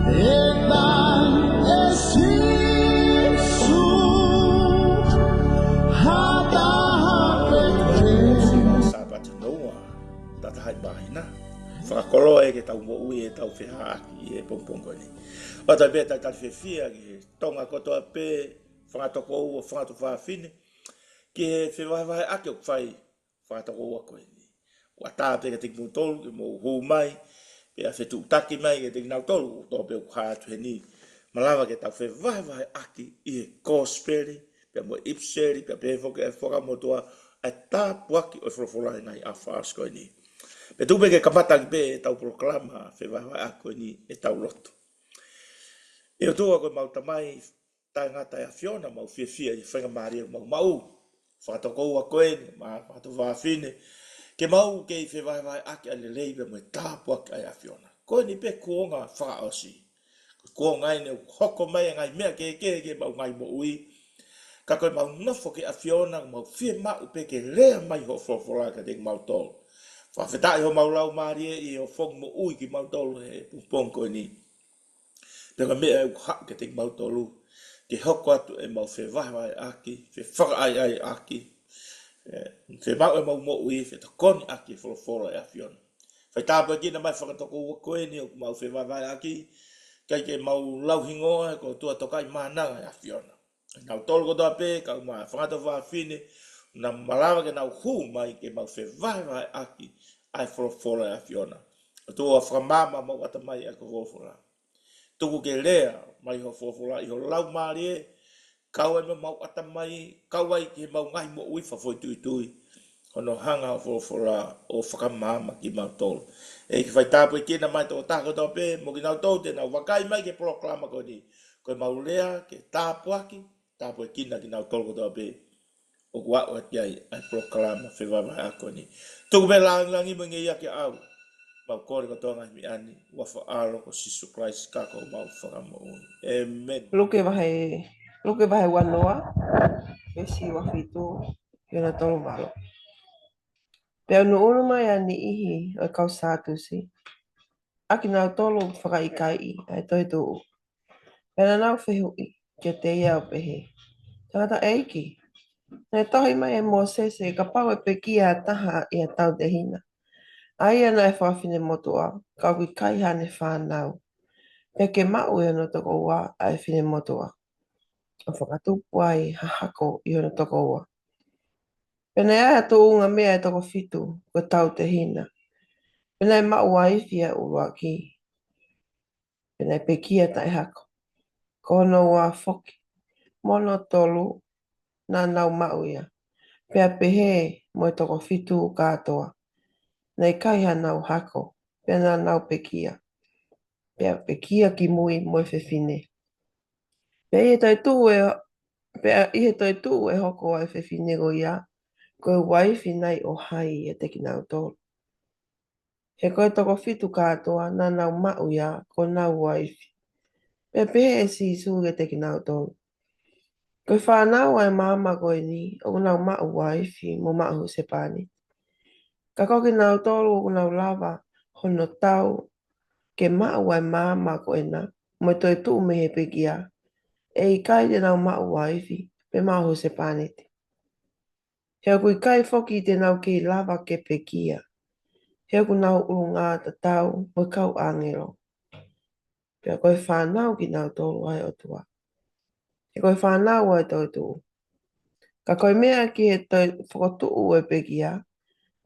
Etan esisu hata sabat noa tata hai bahina whakakolo e ke tau mo ui e tau whihaaki e pongpongo ni. O ta beta ta whiwhia ki tonga kotoa pe whangatoko ua whangatoko whawhine ki he whiwaiwai ake o kwhai whangatoko ua koe ni. Wa tā pe ka tikimu tolu ki mo huu mai pe a whetu utaki mai ke tikinau tolu tō pe ukhātu he ni. Malawa ke tau whiwaiwai ake i he kōsperi pe mo ipseri pe pe whoke e whakamotua a tā puaki o wholofolai ngai a whaasko ni. Pe tu pe ke kamata ki pe e tau proklama whiwaiwai ake ni e tau loto. E o tua koe mau tamai tai ngata e a Fiona mau whiwhia i whenga maria mau mau. Whakatoko ua koe ni, whakatu whawhine. Ke mau ke i whiwaiwai ake ale leibe mo e tāpua ki ai a Fiona. Koe ni pe kuonga whaaosi. Kuonga ngai ne hoko mai ngai mea ke mau ngai mo ui. Ka koe mau nofo ke a Fiona mau whie mau pe ke rea mai ho whawhora ka te mau tolu. Whawhetai ho mau lau maria i ho whong mo ui ki mau tolu he pungpong koe ni. Pega mea e hak ke te mau tolu. Ke hoko atu e mau whiwaiwai aki, whai ai aki. Whe mau e mau mo ui, whe ta koni aki wholofora e a Fiona. Whai tāpua kina mai whakatoko ua koe ni o mau whiwaiwai aki, kai ke mau lau hingoa ko tua tokai mānanga e a Fiona. Nau tolu ko toa pē, ka uma whangata whawhine, na malawa ke nau hū mai ke mau whiwaiwai aki ai wholofora e a Fiona. O tua whakamama mau ata mai e ko wholofora. Tuku ke lea mai ho wholofora i ho lau marie, kau e mau ata mai, kau ai ki mau ngai mo ui whawhoi tui tui. Hono hanga o wholofora o whakamama ki mau tolu. E ki whai tāpu i kina mai tō tāko tō pē, mo ki nau tō te nau wakai mai ke proklama ko ni. Koe mau lea ke tāpu aki, tāpu i kina ki nau tolu tō pē. O kua o ati ai proklama whiwawai ako ni. Tuku me langi mo ngi ia ke au. Mau kore ko tonga mi ani, wafa alo ko Sisu Christ kako mau whakamo uni. Amen. Luke vai wanoa, pesi wafitu, yona tolu malo. Pea no unu mai ani ihi o kau sātusi. Aki nau tolu whakaikai ai toi tuu. Pena nau whihui ke te ia o pehe. Tangata eiki. Nei tohi mai e Mosese ka pau e pekia taha i a tau te hina. Ai ana e whawhine motua, ka kui kai hane whanau. Peke mau i ono toko ua ai whine motua. O whakatupu ai hahako i ono toko ua. Pena e aia tō unga mea e toko fitu ko tau te hina. Pena e mau ai whia urua ki. Pena e pekia tai hako. Kono ua whoki. Mono tolu na nau mau ia. Pea pehe mo e toko fitu katoa. Nei kai ha nau hako. Pena nau pekia. Pea pekia ki mui mo e whewhine. Pea i he toi tū e hoko ai whewhine go ia. Koe waifi nei o hai e teki nau tolu. He koe toko fitu katoa na nau mau ia ko nau waifi. Pea pehe e si su e teki nau tolu. Koe whanau ai mama koe ni o nau mau waifi mo mau se pani. Ka koki nau tolu o nau lava hono tau ke mau ai mama koe na mo toi tū me he pekia. E i kai te nau mau waifi pe mau se paneti. Hea kui kai foki te nau ki lava ke pekia. Hea ku nau urunga ta tau mo kau angelo. Pea koe whanau ki nau tolu ai o tua. He koe whanau ai tau tū. Ka koe mea ki he toi whakotuu e pekia.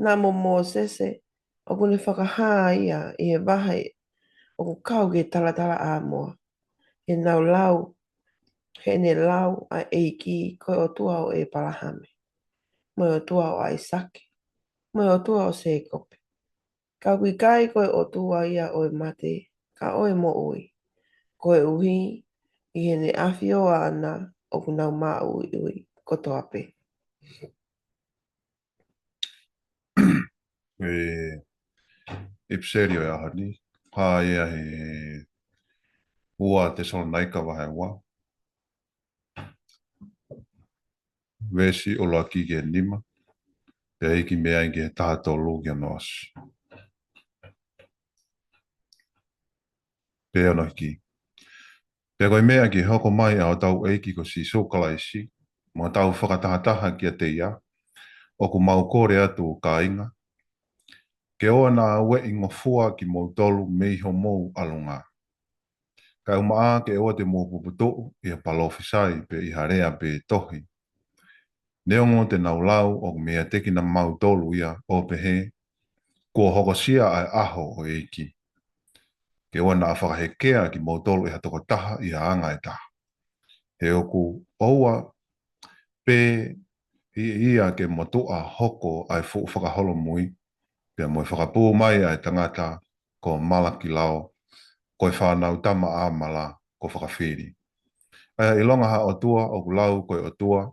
Nā mo Mosese o kune whakahā ia i he wahai o ku kau ki talatala āmoa. He nau lau, he ne lau a eiki koe o tua o e palahame. Moi o tua o Aisake. Moi o tua o Sekope. Ka kui kai koe o tua ia o e mate, ka oe mo ui. Koe uhi i he ne awhio ana o ku nau maa ui ui kotoa pe. Ipserio e ahani. Pā ea he ua te Salonaika wahe ua. Vesi o loa ki ke nima. Pea iki mea inge he taha tolu ki ano asu. Pea no hiki. Pea koe mea ki hoko mai au tau eiki ko si sokalaisi, mo tau whakatahataha ki a te ia, o ku mau kore atu ka inga. Ke oa nā ue ingo fua ki mou tolu meiho mou alunga. Ka umaa ke oa te mou puputo i a palofisai pe i harea pe tohi. Neongo te naulau o mea teki na mau tolu ia o pehe, kua hokosia ai aho o eiki. Ke oa nā whakahekea ki mou tolu i hatoko taha i a anga e taha. He oku oua pe ia ke motua hoko ai fu whakaholo mui, pia moi whakapū mai ai tangata ko malaki lao, ko e whanau tama a mala ko whakawhiri. Ai ilonga ha o tua o kulau ko o tua,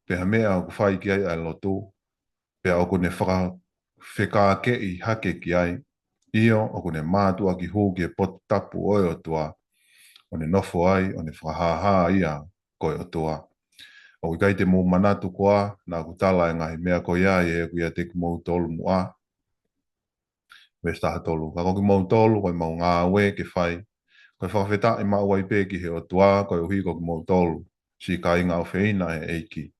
pia mea o kuwhai ki ai ai lotu, pia o kune wheka ke i hake ki ai, iyo o kune mātua ki hū ki e pot tapu oi o tua, o ne nofo ai, o ne whakahaha ia ko o tua. O kai te mō manatu koa, nā kutala e ngahi mea ko ia e kuia te ki mō tolu mua. Westaha tolu. Ka koki mō tolu, koi mō ngā ue ke whai. Koi whakawheta i mā uai pē ki he o tua, koi uhi koki mō tolu. Si ka inga o whina e eiki.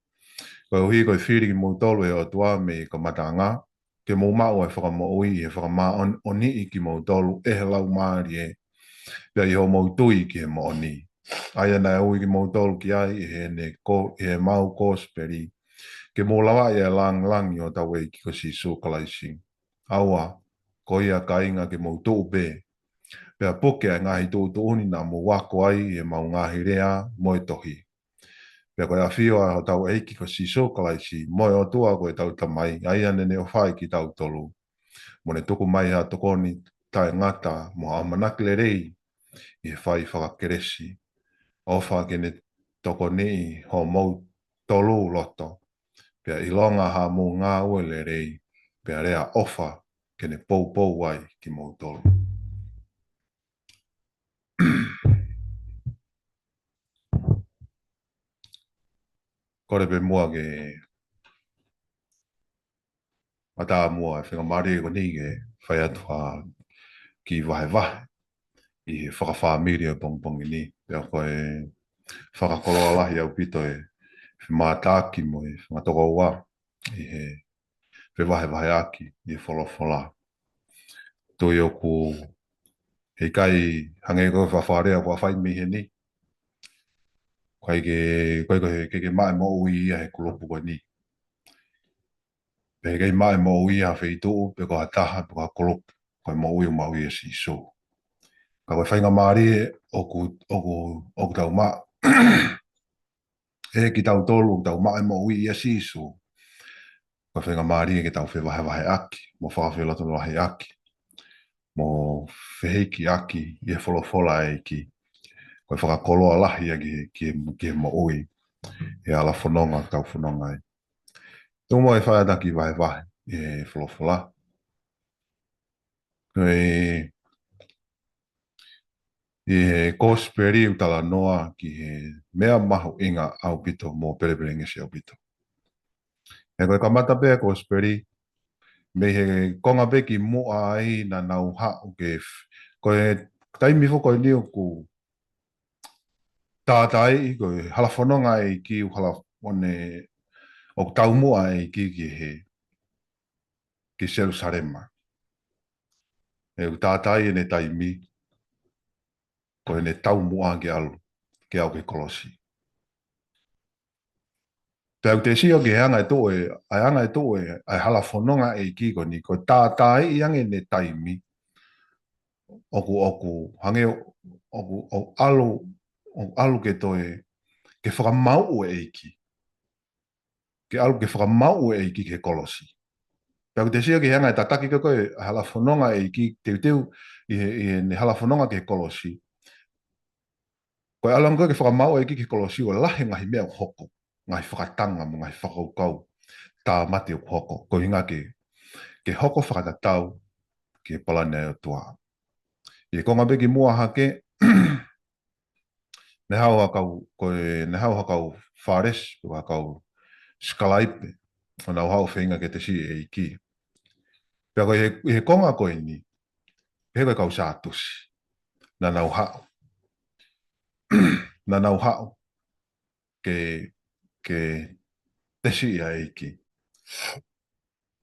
Koi uhi koi whiri ki mō tolu he o tua me ka matanga. Ke mō mā uai whakamō ui he whakamā oni i ki mō tolu e he lau māri e. Pia i ho mō tui ki he mō oni. Aia nai ui ki mō tolu ki ai i he mau kōsperi. Ke mō lawa i a lang i o tau e ki ko si sūkalaisi. Aua, ko ia ka inga ke mō tū pē. Pea poke ai ngahi tū uni nā mō wako ai e mau ngahi rea moe tohi. Pea koe a whio a o tau e ki ko si sūkalaisi. Moe o tua koe tau tamai. Aia nene o whai ki tau tolu. Mone tuku mai ha tokoni tae ngata mo amanaki le rei i he whai whakakeresi. Ofa kene toko nei ho mou tolu loto. Pea ilonga ha mō ngā ue le rei. Pea rea ofa kene pou wai ki mou tolu. Kore pe mua ke mata mua e whenga mare ko ni ke whai atua ki wahe. I he whakawhamiri o pongpongi ni. Pea koe whakakolo alahi au pito e whimatāki mo e whatoko ua i he wahe aki i he wholofola. Tui oku hei kai hange koe whawharea kua whai mihe ni. Koe ke mai mo ui ia he kulopu koe ni. Pe kei mai mo ui ia whei tuu, pe koe taha, pe koe kulopu. Koe mo ui ia si so. Ka koe whainga maari oku tau maa. E ki tau tolu, tau mai mo ui ia si so. Koe whainga maari ke tau wahe aki. Mo whakawhiloto wahe aki. Mo wheheiki aki i he wholofola e ki. Koe whakakoloa lahi ki he mo ui. E ala whanonga, tau whanonga e. Tōmo e whaetaki wahe i he wholofola. Koe i he kōsperi utala noa ki he mea mahu inga au pito mō perepere ngesi au pito. E koe kamata pēa kōsperi, me he konga peki mua ai na nau hau ke koe taimi whoko ni o ku tātai koe halafononga e ki u halafone o tau mua e ki ki Jerusalema. E u tātai e ne taimi koe ne tau mua ke alu ke au ke kolosi. Te au te sio ke anga e tō e ai halafononga e ki ko ni ko tātai i ange ne taimi oku hange o alu ke toe ke whakamau e ki. Ke alu ke whakamau e ki ke kolosi. Te au te sio ke anga e tataki ke koe halafononga e ki teu i ne halafononga ke kolosi. Koe alang koe ke whakamau e ki ke kolosi o lahe ngahi mea hoko. Ngahi whakatanga mo ngahi whakaukau. Tā mate o hoko. Ko hinga ke hoko whakatatau ke palane o tua. I konga beki mua hake, ne hau hakau whares, ko hakau skalaipe, o nau hau whenga ke te si e iki. Pea koe he konga koe ni, he koe kau sātusi, na nau hau. na nau hao ke tesi ia eiki.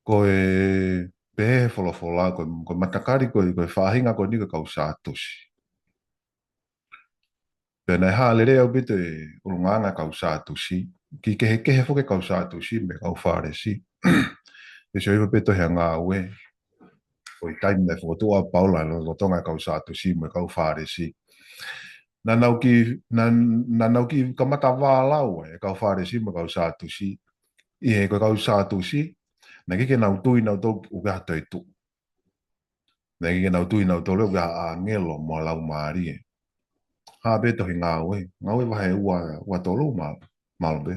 Ko e pehe wholofola, ko matakari ko whahinga ko ni ka kau sātosi. Pēnei hālere au bito e urunganga kau sātosi, ki kehe whoke kau sātosi me kau whāresi. E so iwa peto hea ngā ue, o i taime nei whotoa paula no tonga kau sātosi me kau whāresi. Na nau ki kamata wālau e kau whāresi me kau sātosi, i he kau sātosi, na kike nau tui nau tau uga toi tu. Na kike nau tui nau tau leo uga a ngelo mo lau maari e. Ha beto he ngāwe wahe ua tolu malo be.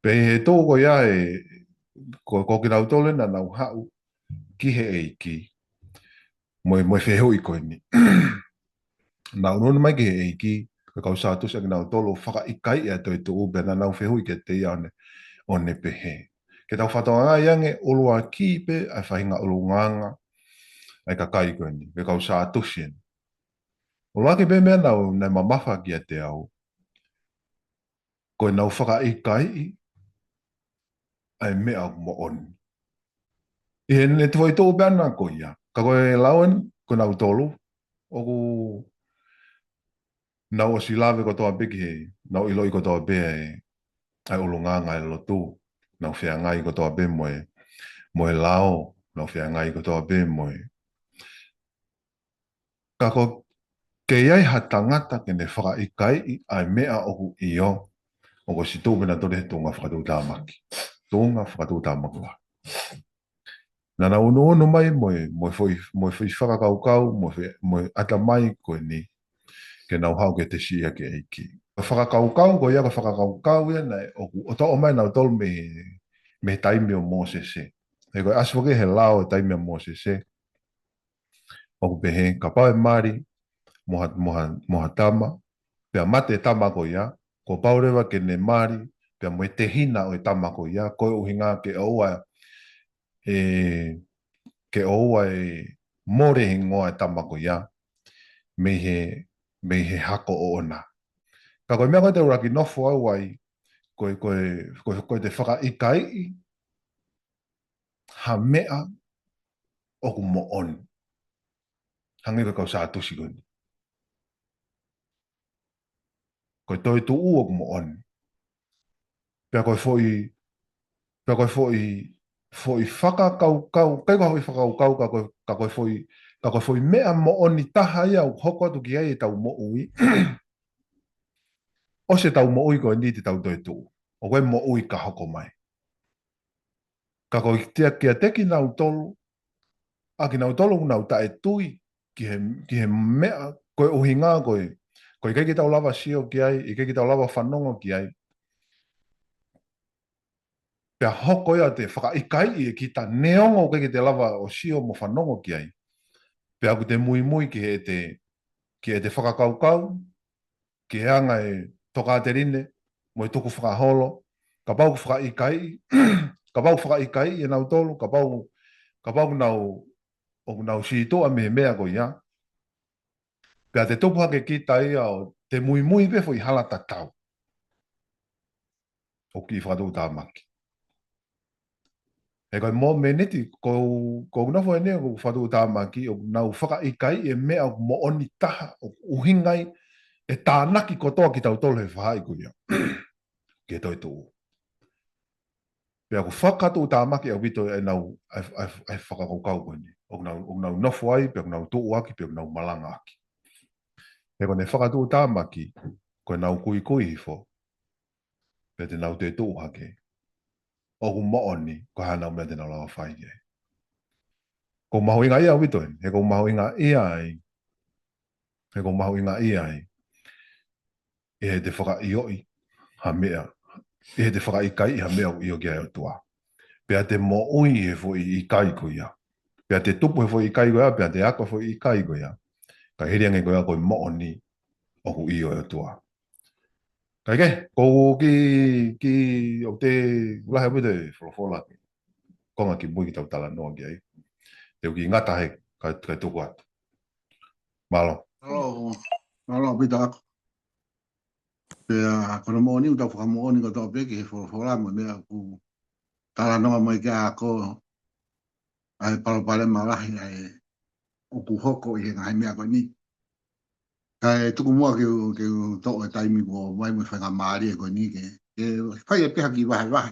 Pe he tō ko ia e, ko ki nau tole na nau hau, ki he eiki, moe whehau i koe ni. Nau nuna mai ki he eiki, ka kau sātus aki nau tolo whaka ikai e toi tu ube na nau whehau i ke te iane o ne pehe. Ke tau whatonga ngā iange olua ki pe, ai whahinga olu nganga, ai ka kai koe ni, ke kau sātus ien. Olua ki pe mea nau, nei mamafa ki a te au, koe nau whaka ikai i, ai mea mo on. I he ne tuwai tō bēna ko ia. Ka koe lauen, ko nau tolu, o ku nau o si lawe ko toa beki he, nau iloi ko toa be ai ulunga ngai lotu, nau whia ngai ko toa be moe lao, nau whia ngai ko toa be moe. Ka ko ke iai ha tangata ke ne whaka ikai i ai mea o ku iyo, o ko si tō bēna tore tōnga whakatau tāmaki. Tōnga whakatau tāmaki wa. Nana ono mai mo foi whakakaukau, mo ata mai koe ni, ke nau hau ke te sia ke eiki. Whakakaukau, ko ia ka whakakaukau ia nei, o tō o mai nau tolu me taimi o Mosese. He koe aswake he lao e taimi o Mosese. O ku pehe, ka pau e mari, moha tama, pia mate e tama ko ia, ko paurewa ke ne mari, pia mo e te hina o e tama ko ia, koe uhinga ke oua ke oua e more he ngoa e tamako ia me he hako o ona. Ka koe mea koe te uraki nofo au ai, koe te whaka ikai i, ha mea o ku mo on. Hangi koe kau sātusi koe ni. Koe toi tu u o ku mo on. Pea koe foi whakakaukau, kai koe whakaukau, ka koe foi mea mo oni taha ia u hoko atu ki ai e tau mo ui. O se tau mo ui koe ni te tau toi tu. O koe mo ui ka hoko mai. Ka koe tia kia teki nau tolu, a ki nau tolu nau ta e tui, ki he mea, koe uhi ngā koe kei ki tau lava sio ki ai, i kei ki tau lava whanongo ki ai. Pea hoko ia te whakaikai i ki ta neongo kei ki te lava o sio mo whanongo ki ai. Pea ku te mui ki he te whakakaukau, ki he anga e toka te rine, mo i tuku whakaholo, ka pau ku whakaikai, ka pau whakaikai e nau tolu, ka pau nau si toa me mea ko ia. Pea te tupu hake ki ta ia o te mui pefo i hala tatau. O ki whakatau tā maki. E kai mō meneti, ko nafo e nea ko whakatau tā maki, o nau whakaikai e mea o mo oni taha, o uhingai, e tānaki kotoa ki tau tolu he whahai ko ia. Ke toi tō. Pea ko whakatau tā maki au bito e nau ai whakakaukau ko ni. O nau nofo ai, pea nau tō aki, pea nau malanga aki. E kone whakatau tā maki, ko nau kui hifo, pea te nau te tō hake. O ku mooni, ko hanau mea te nau lawa whai e. Ko maho inga ia wito e, he ko maho inga ia ai, he ko maho inga ia ai, e he te whaka ioi, ha mea, e he te whaka ikai ha mea i o kia o tua. Pea te mo ui he fo i ikai ko ia. Pea te tupu he fo i ikai ko ia, pea te ako fo i ikai ko ia. Ka hiriange ko ia ko i mooni o ku i o tua. Kai ke, ko ki o te ulahe wite wholofola. Konga ki mui ki tau tala noa ki ai. Te uki ngata he, kai tuku atu. Malo. Hello. Alo, pita ako. Pea, kono mo ni uta whaka mo ni koto peki he whora mo mea ku tala noa mai kia ako ai palopale malahi ai uku hoko i he ngai mea koe ni. Kai tuku mua ke to e taimi ko mai mo whanga maari e koe ni ke whai e peha ki wahe wahe.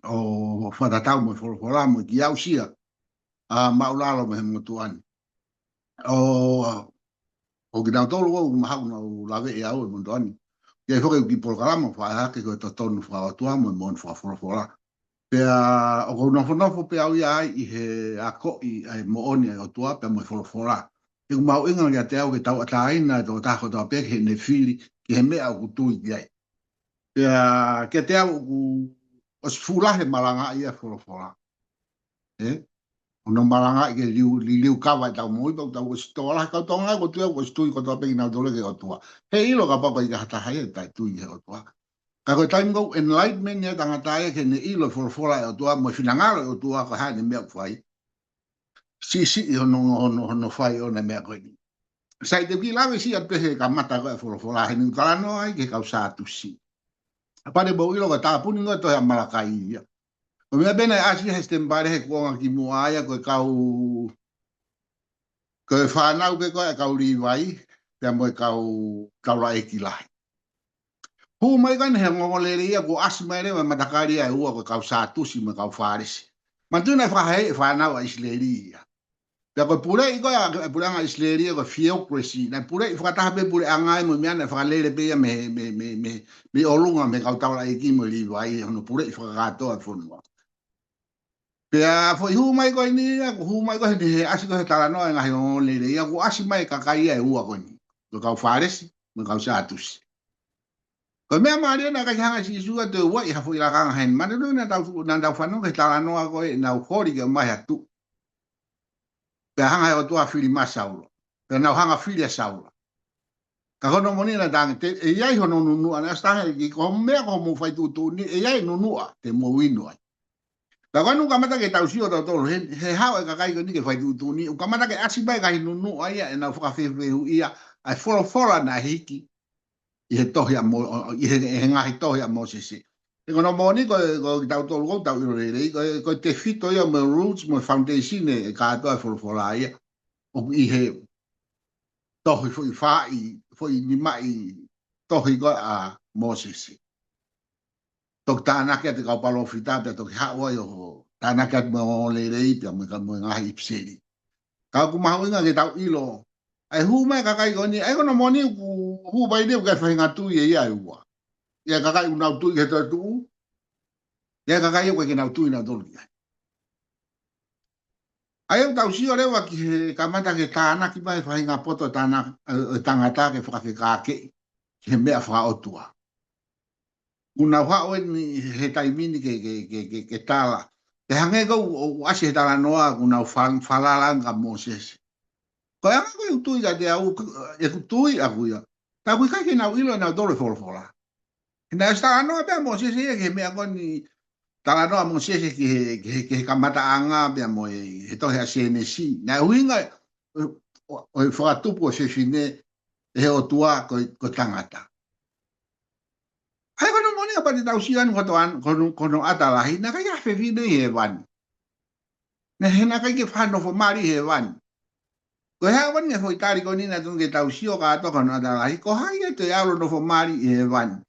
O whatatau mo whora mo ki au sia a maulalo me he motuani. O ki nau tolu o mahau na lawe e au e motuani. Ia hoke ki polkalama whae hake koe to tonu whaatua mo e mon whaafora. Pea o kou nofo pea au ia ai i he ako i ai mooni ai o tua pea mo e whaafora. E ku mau inga kia te au ke tau ataina e tō tako tō peke he ne whiri ki he mea o ku tui ki ai. Pea kia te au ku o sfulahe malanga ia whaafora. Ono malanga i ke liu kawa i tau moi pau tau o stola kau tonga ko tua ko stui ko tō peke nau tole ke o tua. He ilo ka papa i ka hatahai e tai tui he o tua. Ka koe taimi kou enlightenment ia tangata e ke ne ilo whorofora e o tua mo whinangaro e o tua ko hae ne mea kwhai. Si i hono whai o ne mea koe ni. Sai te ki lawe si at pehe ka mata koe whorofora he ni utarano ai ke kau sātu si. Apare bau ilo ka tāpuni ngoe tohe a malakai ia. O mea bena e asi he stembare he kuonga ki mua aia koe kau koe whanau ke koe e kau riwai pia mo e kau la e ki lahi. Hu mai kan he ngolere ia ko asmere ma matakari ai ua ko kau satusi ma kau farisi. Mantuna fa he fa na wa isleria. Ya ko pure i ko ya pure nga isleria ko theocracy na pure i fa ta be pure anga mo mi ana fa lele be me olunga me kau taula i ki mo li vai no pure i fa ga to a fonu. Ya fo hu mai ko ni ya hu mai ko he asi ko tala no nga he ngolere ia ko asmai ka kai ai ua ko ni. Ko kau farisi ma kau satusi. Ko mea maria na kai hanga si sua te wai hafo ila kanga hen. Mana no na tau whanau ke tala noa koe na ukori ke mai atu. Pea hanga o tua whiri ma sauro. Pea nau hanga whiri a sauro. Ka kono moni na tangi te e iai hono nunua. Na stanga ki ko mea ko mo whai tutu ni e iai nunua te mo winu ai. Ka kono kamata ke tau sio tau tolu. He hao e kakai ko ni ke whai tutu ni. Kamata ke asibai kai nunua ia e na whakawhiwhihu ia. Ai whora na hiki. I he tohi a mo, i he ngahi tohi a Mosesi. E kono moni ko tau tolu ko tau irorere, ko te fito ia mo roots, mo foundation e kātoa e whorofora ia. O i he tohi fo i whai, fo i ni mai tohi ko a Mosesi. Tok tānake te kau palo whita, pia toki hawa i o tānake atu mo lerei, pia mo ngahi ipseri. Kau kumahu inga ke tau ilo, ai hu mai kakai koni ai kono moni ku hu bai de ka fainga tu ye ya ua ya kakai una tu ke tu ya kakai ko ke na tu ina dol ya ai tau si ore wa ki kamata ke tana ki bai fainga poto tana tangata ke fa ke ke me fa o tua una wa o ni he taimini ke tala te hange ko o asi tala noa una falala nga Moses. Ko anga ko tu ia de au e tu ia kuia. Ta ku ka ke na ilo na dole fola. Na sta no be mo se ke me agoni ta no mo se ke kamata anga be mo e to ha se ne si. Na winga o fa tu po se fine e o tua ko tangata. Ai ko no mo ni apa di tau sian ko to an ko no ata lahi na ka ya fe fine e van. Na hena ka ke fa no fo mari he van. Ko ha wan ne foi tari ko ni na tun ke tau sio ka to kono da lai ko ha ye te alo no fo mari e van.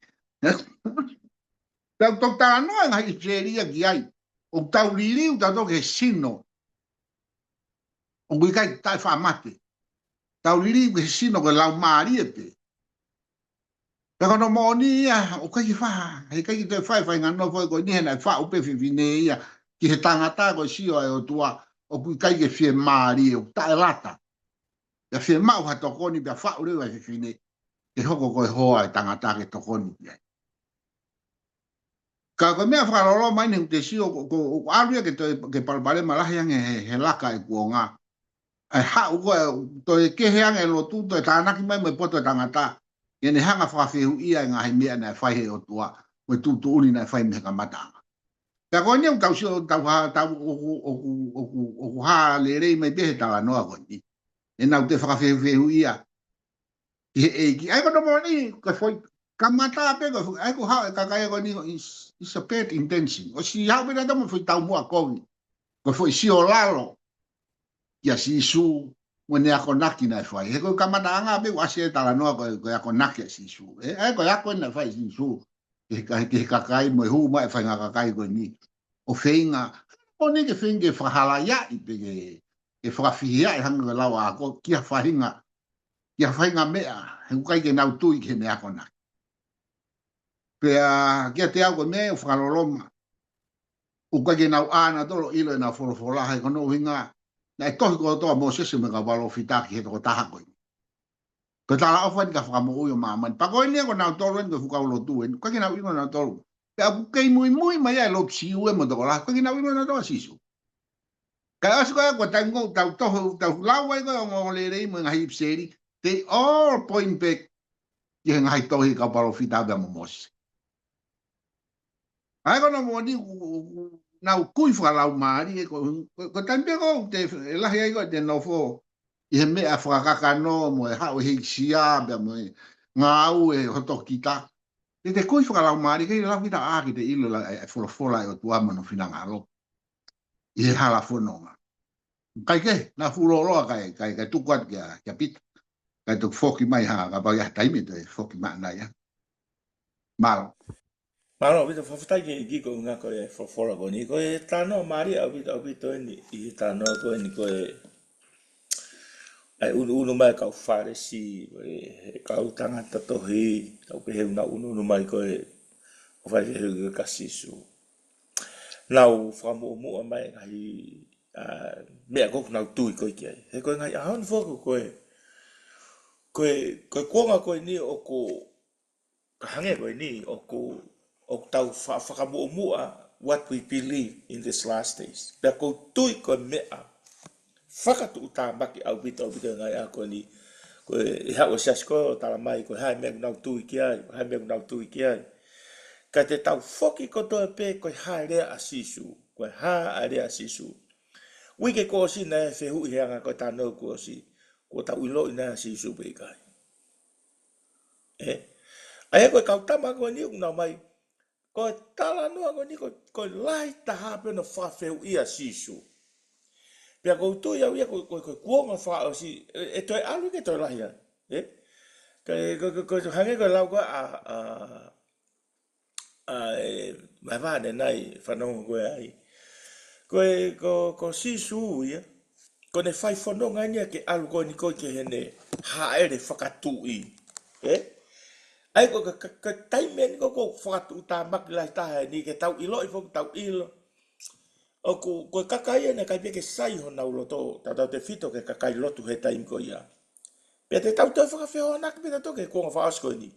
Ta to ta no nga i seria ki ai. O tau lili u ta to ke sino. O ku kai tai fa mate. Tau lili ke sino ko lau mari e pe. Ta kono mo ni ya o kai fa, e kai te fa ngano foi ko ni na fa o pe fine ia ki he tangata ko sio e o tua o ku kai ke fie mari o ta lata. Ya fie mau ha tokoni pia whau rewa he fine e hoko koe hoa e tangata ke tokoni pia. Ka koe mea whakarolo mai ne te sio ko aruia ke palpare malahi ange he laka e kuonga. Ai hau koe to e kehe ange lo tuto e tānaki mai me poto e tangata. Ia ne hanga whawhihu ia e ngahi mea na e whaihe o tua me tutu uni na e whai me kamatanga. Ka koe niam tau sio tau oku haa le rei mai pehe tala noa koe ni. E nau te whakawhihu ia. ki ai ko no mo ni ko foi kamata pe ko ai ko ha ka ka ko ni is a bad intention o si ha bena mo foi tau mo ko foi si o lalo ya si su mo ne ko naki na fai e ko kamata nga pe wa si ta la no ko ko naki si su e ai ko ya ko na fai si su e ka kai mo hu mai fai nga ka kai ko ni o feinga o ni ke finge fa hala ya i pe ke fa fia e hanga la wa ko ki fa hinga ia whainga mea, he ukai ke nau tui ke mea kona. Pea kia te au ko mea o whakaloloma, ukai ke nau āna tolo ilo e nau wholofola hei kono hinga, na e tohi ko toa mo sese me ka walo fitaki he toko taha koi. Ko tala ofa ni ka whakamo uio maamani. Pako e nia ko nau tolo en ko whukaulo tu en, ukai ke nau ilo nau tolo. Pea kukei mui mai ai lop siu e mo toko la, ukai ke nau ilo nau toa sisu. Ka asu koe ko tango tau toho, tau lawa i koe o ngole rei mo ngahi ipseri, they all point back yang ngai tohi ka palo fita be mo mos. Ai kono mo ni na kui fa la mari ko tambe ko te la hi ko te no fo i me a fa ka no mo ha o hi sia be mo ngau e ho to kita. Te kui fa la mari ke la fita a ki te ilo la fo la o tua mo no fina ngalo. I ha la fo no. Kai ke na fu lo kai tu kwat ya pit. Kai tu foki mai ha ka ba ya taimi te foki ma na ya. Mal. Malo bito fafutai ki ko nga ko e fora ko ni ko e tano mari au bito ni I tano ko ni ko e ai unu mai ka fare si e ka utanga tohi au pe una unu mai ko e o fai he ka sisu. Lau famo mo mai ai me ko na tu ko ki he ko ngai a on fo ko nga ko ni o ko hange ko ni o ko o tau whakamu'umua what we believe in this last days. Pea kou tui ko mea whakatu utāmaki au bita ngai a ko ni ko e hao siasko tala mai ko hai mea kunau tui ki ai. Ka te tau whoki ko toa pe ko hai rea a sisu. Ko hai a rea a sisu. Wike ko si na e whehu I heanga ko tānou ko si. Ko tau ilo ina a sisu pe kai. Ai ko kautama ko ni unau mai ko tala noa ko ni ko lai taha pe no whawheu ia sisu. Pea ko tu ia ko kuonga wha o si, e toi alu ke toi lahi ai. Ko hange ko lau ko mai vane nai whanonga koe ai. Ko sisu ia, ko ne whai whanonga nia ke alu ko ni ko ke hene haere whakatu I. Ai ko taimen ko whakatu utāmaki lai taha ni ke tau ilo I fok tau ilo. O ko kakai ene kai peke sai ho nau loto, tau te fito ke kakai lotu he taim ko ia. Pea te tau toi whakawheo anak pita toke konga whaasko ni.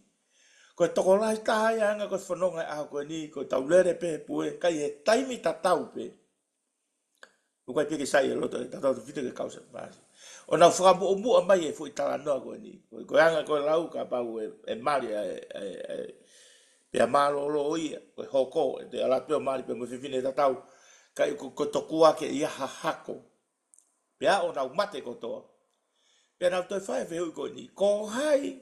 Ko toko lai taha ia anga ko whanonga aho ko ni, ko tau lere pe pue, kai he taimi ta tau pe. Ko kai peke sai loto, tau te fito ke kausa pasi. O nau whakamu o mua mai e fui tala noa ko ni. Ko anga ko lau ka pau e mari pea malolo ia, ko hoko, te alapeo mari pe mwhewhine tatau, kai ko tokua ke ia hahako. Pea o nau mate ko toa. Pea nau toi whae whehui ko ni, ko hai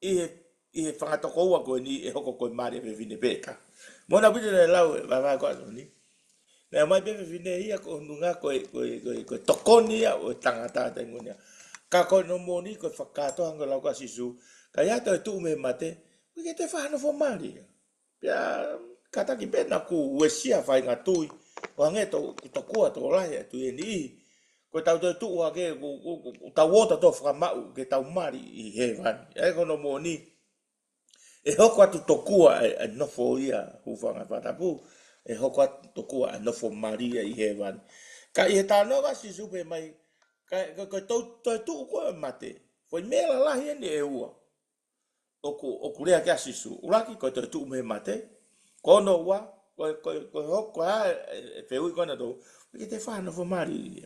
I he whangatoko ua ko ni e hoko ko mari e mwhewhine peka. Mona pito ne lau e wawai ko ato ni. Nea mai pe mwhewhine ia ko nunga ko tokoni ia o tangata te ngunia. Ka ko no moni ko whakato hanga lau ka sisu, ka iato e tuu me mate, wike te whahano fo mari. Pea kataki pena ku uesia whai ngā tui, o hange to kua to lai tu e ni ko tau te tuu hake tau wota to whakamau ke tau mari I he vani. E kono mo ni, e hoko atu to kua e nofo ia hufanga whatapu, e hoko atu to kua e nofo maria I he vani. Ka I he tānoga si supe mai, ko tau tuu kua mate, foi mela lahi ene e ua. Oku rea kia sisu, uraki ko tau tuu me mate, kono ua, ko hoko ha e wheui kona tau, ke te whana fo mari.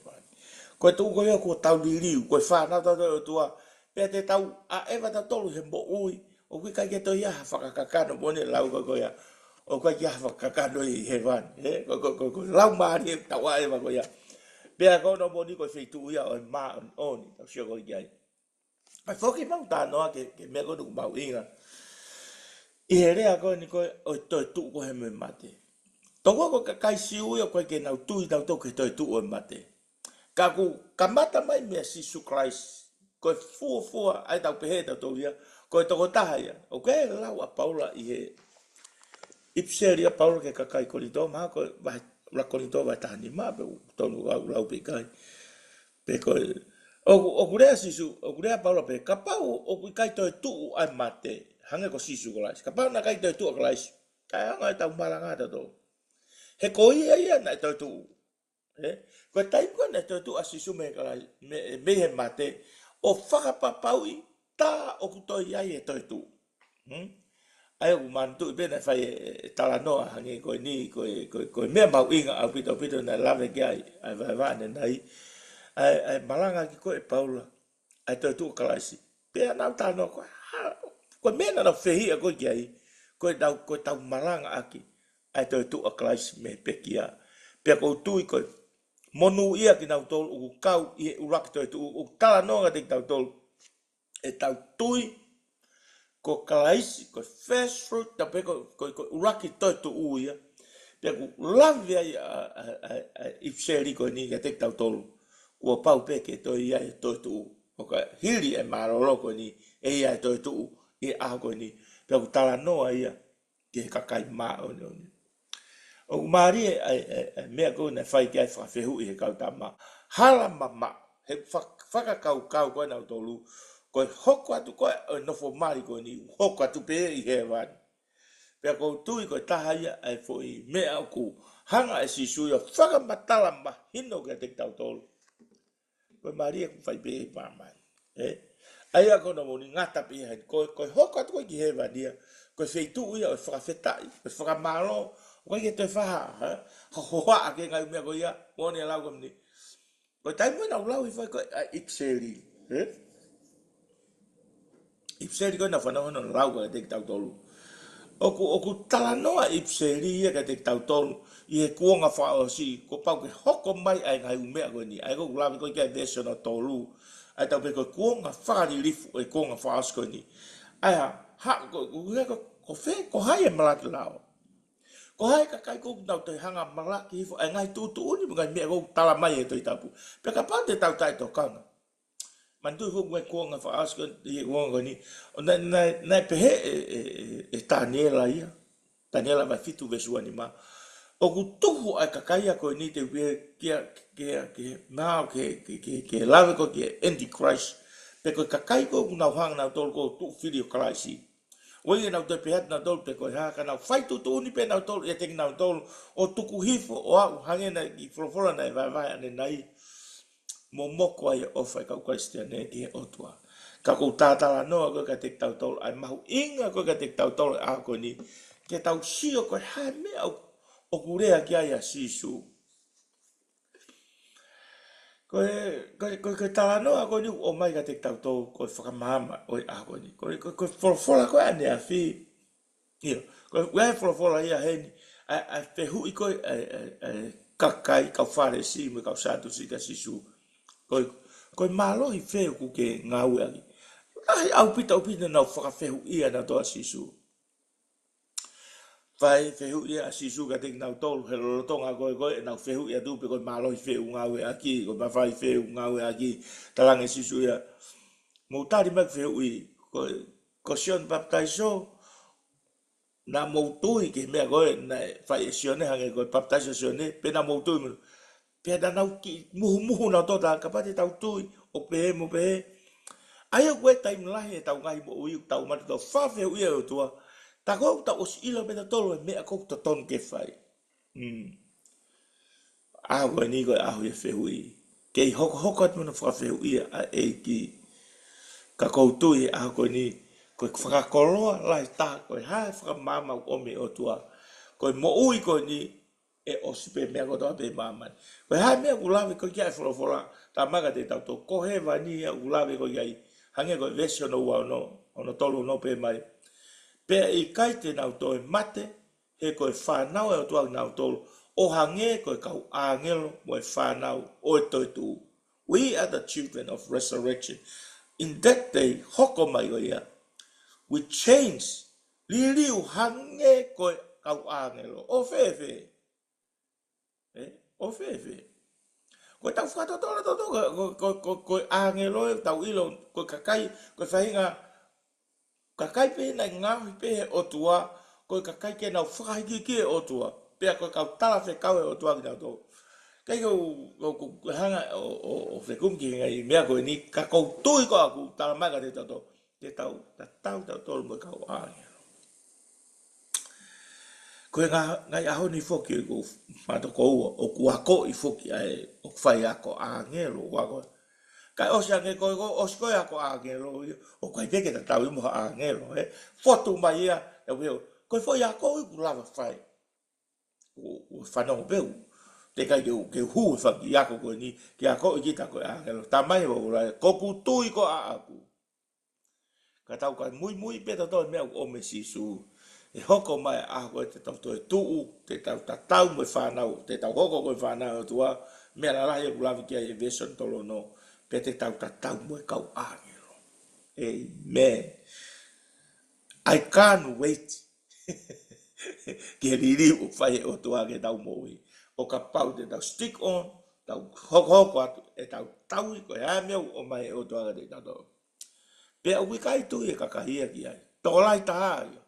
Ko tu ko yo ko tau liriu, ko whana tau tua, pea te tau a ewa tau tolu he mo ui, o kui kai ke to ia whakakakano mone lau ko ia, o kai kia whakakano I he van, ko lau maari e tau a ewa ko ia. Pea kono moni ko wheitu ia o maa oni, tau sio ko ia. ai foki mau ta no ke me ko du mau inga I he rea koe ni koe o toi tu ko he me mate. Tongo ko ka kai siu yo koe ke nau tui nau tau ke toi tu o mate. Ka ku kamata mai mea Sisu Christ. Koe fua ai tau pehe tau tau ia. Koe toko taha ia. O koe lau a Paula I he. Ipseria Paula ke ka kai korito maa koe vai la korito vai taha ni maa pe tonu lau pe kai. Pe koe. O kurea Sisu, o kurea Paula pe kapau o kui kai toi tu ai mate. Hange ko Sisu Christ. Kapau na kai toi tu o Christ. Kai anga tau maranga to. He koi ia na toi tu. Ko tai ko na toi tu a Sisu me Christ me he mate. O whakapapau I tā o kutoi ai e toi tu. Ai o mantu I pena whai tala noa hange koe ni koe mea mau inga au pito na lave ki ai vai vane nai. Ai malanga ki koe Paula. Ai toi tu o Christ. Pea nau tāno koe. Koe mena na whehia koe ki ai. Koe tau malanga aki. Ai toi tu a Christ me pekia. Pea kou tui koe. Monu ia ki nau tolu uku kau I he uraki toi tu. Uku tala noa te tau tolu. E tau tui. Ko Christ. Koe first fruit. Ta pe koe uraki toi tu uia. Pea ku lavi ai ipseri koe ni te tau tolu. Ua pau peke toi ia toi tu. Oka hiri e maroro koe ni. E ia toi tu. I aho koe ni. Pea ku tala noa ia. Ke kakai maa oni oni. O maari e mea koe na whai ki ai whawhehu I he kau tama. Hala mama. He whakakau koe nau tolu. Koe hoko atu koe o nofo maari koe ni. Hoko atu pe I he wani. Pea kou tui koe taha ia ai foi mea o ku. Hanga e Sisu ia whakamatala mahino ke te tau tolu. Koe maari e ku whai pe I pāmai. Ai a kona moni ngata pi hai koe hoko atu koe ki he wani ia. Koe wheitu ia o whakawhetai. Koe whakamaro. Koe ke te whaha. Hoa a ke ngai mea koe ia. Moni a lau kamni. Koe taimu na ulau I whai koe a ipseri. Ipseri koe na whanau hana lau koe te tau tolu. Oku tala noa ipseri ia ka te tau tolu. I he kuonga whao si. Ko pau ke hoko mai ai ngai umea koe ni. Ai koe ulawi koe kia version o tolu. Ai tau pe koe kuonga whakari lifu e kuonga whao koe ni. Ai ha ko whe ko hai e malaki lao. Ko hai ka kai kou nau te hanga malaki hifo. Ai ngai tutu uni mga mea kou tala mai e toi tapu. Pe ka pau te tau tai to kanga. Mantu fu ngai kuonga whao koe ni. Kuonga ni. O nai pehe e Daniela ia. Daniela vai fitu vesua ni ma. O ku tuhu ai kakaia koe ni te wea ke nao ke lawe ko ke Antichrist. Pe koe kakai ko ku nau hanga nau tolu ko tu video Christ. Wei nau te pehat nau tolu pe koe haka nau whai tutu ni pe nau tolu e teki nau tolu o tuku hifo o au hangena ki wholofola nei vai ane nai. Mo moko ai ofai kau Christiane ki he otua. Ka kou tātala noa koe ka teki tau tolu ai mahu inga koe ka teki tau tolu a koe ni. Ke tau sio koe hae mea o kurea ki ai a Sisu. Koe tala noa koe ni o mai ka te tau tau koe whakamahama oi a koe ni. Koe wholofola koe ane a whi. Koe wei wholofola ia heni. A whehu I koe kakai kau whare si me kau sātu si ka Sisu. Koe mālohi wheu ku ke ngāue aki. Ai au pita nau whakawhehu ia na toa Sisu. Vai whehu ia Sisu ka teki nau tolu he lolotonga koe nau whehu ia tupe koe mālohi wheu ngawe aki, koe mawhai wheu ngawe aki, talange Sisu ia. Moutari mak whehu I, koe Sion baptaiso, na moutui ke mea koe, na whai e Sione hange koe baptaiso Sione, pe na moutui munu. Pe na nau ki muhu nau tota, kapate tau tui, o pehe mo pehe. Aia koe taimlahi e tau ngahi mo ui, tau mati tau whawhehu ia o tua, ta kou ta os ilo peta tolo e mea kou ta ton ke whai. Aho e ni koe aho e whehui. Kei hoko atu mana whakawhehu ia a eiki. Ka kou tui e aho koe ni. Koe whakakoloa lai tā koe hae whakamamau ome o tua. Koe mo ui koe ni e osipe mea kotoa pe mamani. Koe hae mea ulawe koe kia e wholofola. Ta maga te tau tō kohe vani e ulawe koe kia I. Hange koe version o ua ono tolu no pe mai. Pea I kaite nau toi mate, he koe whanau e o tuau nau tolu, o hange koe kau angelo mo e whanau o e toi tu. We are the children of resurrection. In that day, hoko mai o ia. We change. Liliu hange koe kau angelo. O fefe. O fefe. Koe tau whakatotola toto koe angelo tau ilo koe kakai koe whahinga kakai pe na ngahi pe he otua koe kakai ke nau whakahiki ki e otua. Pea koe kau tala whe kau e otua ki nau tō. Kai ko hanga o whekum ki ngai mea koe ni ka kou tui ko aku tala mai ka te toto. Te tau tolu mo kau angelo. Koe ngai aho ni foki ko mato ko o kuako i foki ai o fai ako angelo wako. Kai osia nge koe osko ako angelo o kai peke ta tau mo angelo foto mai ia e weo koe foi ako i lava fai. O fano beu. Te kai ke hu fa ki ako ko ni ki ako i kita ko angelo. Ta mai o la ko ku tui ko a aku. Ka tau kai mui pe to me o me sisu. E hoko mai a koe te tau toi tuu, te tau tatau mo whanau, te tau hoko koe whanau tua, mea la lahi e kulawi kia e veson tolo no, pe te tau tatau mo e kau angelo. Amen. I can't wait. Ke riri o whai o tua ke tau moui. O ka pau te tau stick on, tau hoko atu, e tau tau i koe hameu o mai o tua ke te tau. Pe au wikai tu e kakahia ki ai. Tolai taha ia.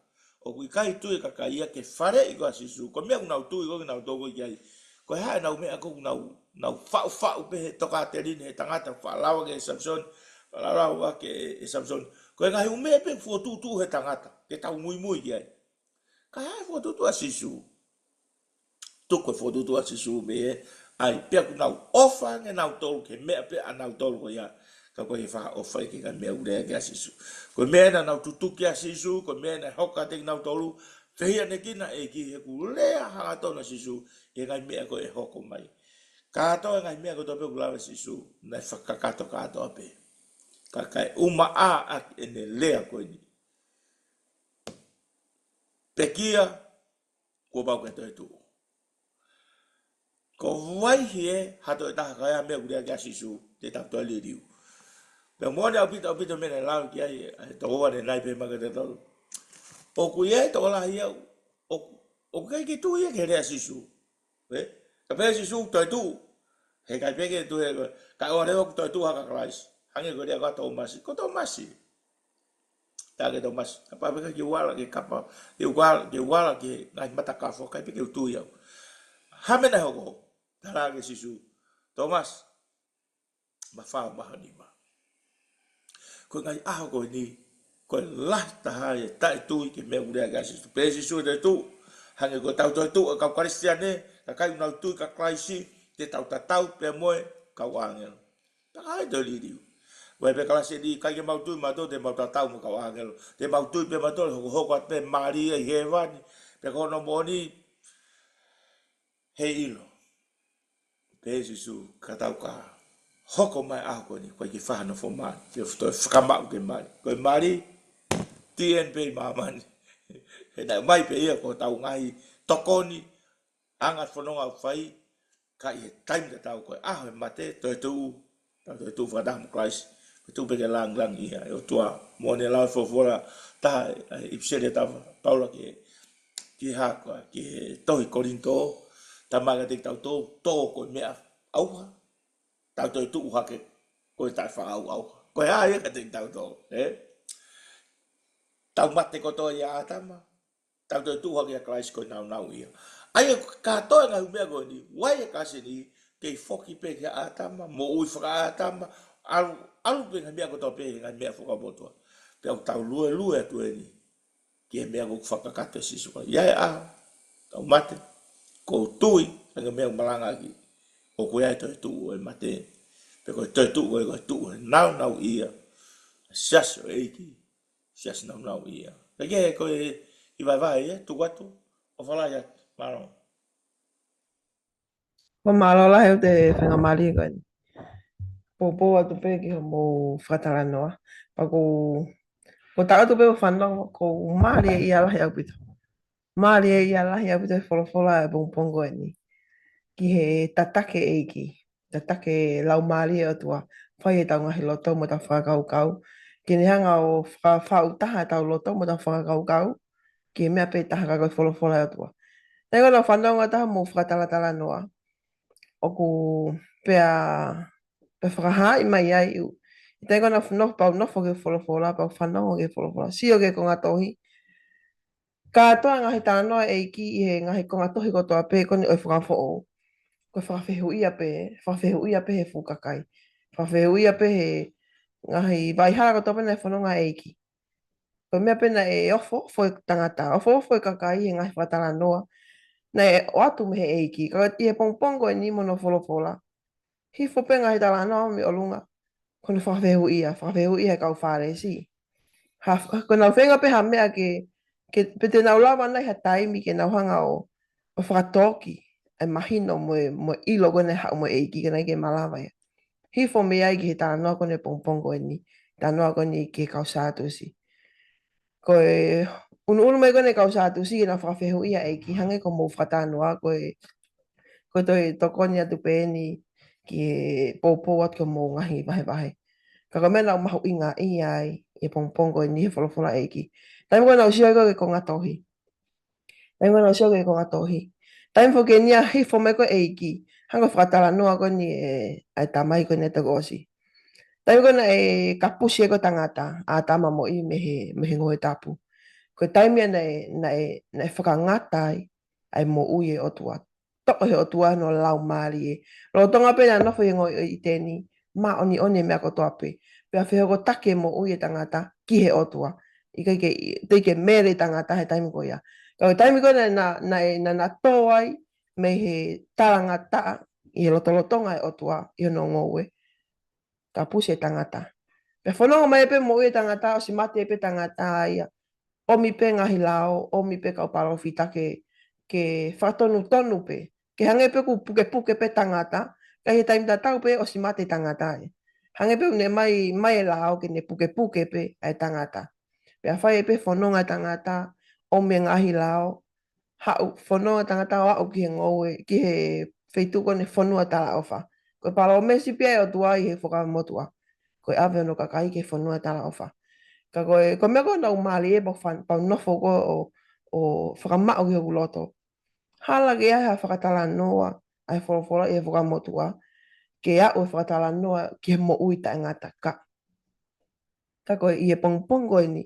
O kui kai tu e kakaia ke whare i kua sisu. Ko mea unau tu i koe nau tōko i ai. Ko hae nau mea kou nau whau pe he toka te rin he tangata whalawa ke e Samson. Whalawa ke e Samson. Ko e ngahi umea pe fuotutu he tangata. Ke tau mui i ai. Ka hae fuotutu a sisu. Tuko e fuotutu a sisu me e. Ai pia ku nau ofa nge nau tolu ke mea pe a nau tolu ko ia. Ka koe he wha ofa i ke ka mea urea ke a sisu. Ko mea na nau tutuki a sisu, ko mea na hoka te nau tolu, whihia ne kina e ki he ku lea hanga tona sisu, e ngai mea ko e hoko mai. Kato e ngai mea ko tope kulawa sisu, nai whakakato kato ape. Ka kai uma a e ne lea koe ni. Pekia, kua pau ke toi tu. Ko waihi e, hato e taha kaya mea urea ke a sisu, te tau toi li riu. Pe mone au pito mene lau ki ai, to wane nai pe maka te tolu. O ku ia to la ia, o kai ki tu ia ke rea sisu. Ka pe sisu toi tu, he kai pe ke tu he, ka o reo toi tu haka klais. Hange ko rea ka tau masi, ko tau masi. Ta ke tau masi, ka pa pe ki wala ke kapa, ke wala ke ngai mata kafo, kai pe ke tu ia. Hamena hoko, tala ke sisu. Thomas, mafao mahanima. Ko ngai aho ko ni ko la ta hai ta tu ki me urea ga sisu pe sisu de tu hange ko tau tu ka kristiane ka kai na tu ka klaisi te tau pe moe ka wangel ta hai do li diu we pe kala se di kai mau tu ma do te mau tau mo ka wangel te mau tu pe ma do ho ko pe maria hevani pe ko no moni he ilo pe sisu ka tau ka hoko mai ako ni koe ki whahana fo mai. Te whutoi whakamau ke mai. Koe mari, TNP mamani. He nai mai pe ia ko tau ngai tokoni, angat whanonga whai, ka i he taim te tau koe. Aho e mate, toi tu whadamu Christ. Tu peke lang ia. E o tua, mone lau fofora, taha ipsere tawa, paula ki haka, ki he tohi korinto, tamaga te tau tō koe mea auha. Tau toi tu hake koe tai whaau. Koe hae ka te tau tō. Tau mate ko tō ia atama. Tau toi tu hake a Christ koe nau ia. Ai ka toi ngai umea koe ni. Wai e kase ni kei foki pe ke atama. Mo ui whaka atama. Alu pe ngai mea ko tō pe ngai mea whakabotua. Pe au tau lue tu e ni. Ki e mea ko whakakato sisu koe. Iai aho. Tau mate. Ko tui. Ngai mea malanga ki. O koe ai toi tu e mate. Pe koe toi tu koe tu e nau ia. Sias o eiki. Sias nau ia. Pe ke koe i vai e, tu watu. O whalai atu. Maro. Ko malo la heu te whenga mali koe ni. Popo atu pe ki ho mo whataranoa. Pa ko taka tu pe o whanau ko mali e ia lahi au pito. Mali e ia lahi au pito e wholofola e pongpong koe ni. Ki he tatake eiki. Tatake lau mali e atua. whai e tau ngahi loto mo ta whakakau. Ke ni hanga o whau tau loto mo ta whakakau. Ke mea pe taha kakau wholofola e atua. Tai kona whanonga taha mo whakatalatala noa. Oku pea whakaha i mai ai iu. Tai kona pau nofo ke wholofola, pau whanonga ke wholofola. Sio ke konga tohi. Ka toa ngahi tāna noa e iki i he ngahi konga tohi kotoa pe koni oi whakafo o. Koe whakawhehu ia pe he fukakai. Whakawhehu ia pe he ngahi vaihara kotoa pena e whanonga e iki. Koe mea pena e ofo e tangata. Ofo e kakai he ngahi whatala noa. Na e o atu me he e iki. Ka i he pongpongo e ni mono wholofola. Hifo pe ngahi tala noa mi olunga. Kone whakawhehu ia he kau whare si. Ko nau whenga pe ha mea ke pete nau lawa nei ha taimi ke nau hanga o whakatoki ai mahino mo ilo kone hao mo eiki ke nei ke malawa ia. Hifo me ai ki he tāna noa kone pongpongo e ni. Tāna noa kone ke kau sātu si. Koe unu mai kone kau sātu si ke nau whakawhehu ia eiki hange ko mou whakatanoa koe toi tokoni atu pēni ki pōpō atu ko mou ngahi vahe. Ka ka mena o mahu inga i ai e pongpongo e ni he wholofola eiki. Taimo koe nau sio iko ke konga tohi. Taimo fo ke nia hifo me koe eiki. Hango whakatala noa koe ni ai tamai koe neta gosi. Taimo koe na e kapusi e koe tangata a tama mo i me he ngoe tapu. Koe taimia na e whakangata ai mo ui e otua. Toko he otua no lau maari e. Ro tonga pe na nofo i ngoe i tēni. Ma oni mea kotoa pe. Pea whehoko take mo ui e tangata ki he otua. I kai ke mere tangata he taimi koe ia. Kau taimi koe na tō ai me he tarangata i he lotolotonga e otua i hono ngoue. Ka pusi e tangata. Pea whanonga mai pe mo ui e tangata o si mate e pe tangata ia. Omi pe ngahi lao, omi pe kau parofita ke whatonu pe. Ke hange pe ku puke pe tangata. Ka he taimi tatau pe o si mate tangata e. Hange pe une mai e lao ke ne puke pe ai tangata. Pea whai e pe whanonga tangata o me ngahi lao. Hau whanonga tangata o au ki he ngoue, ki he wheituko ne whanua tala ofa. Koe pala o mesi pia e o tua i he whakamotua. Koe awe no kakai ke whanua tala ofa. Ka koe mea koe nau maali e pau nofo koe o whakamao ki hoku loto. Hala ke ai ha whakatala noa ai wholofola i he whakamotua. Ke au e whakatala noa ki he mo ui ta ngata ka. Ka koe i e pongpongo e ni.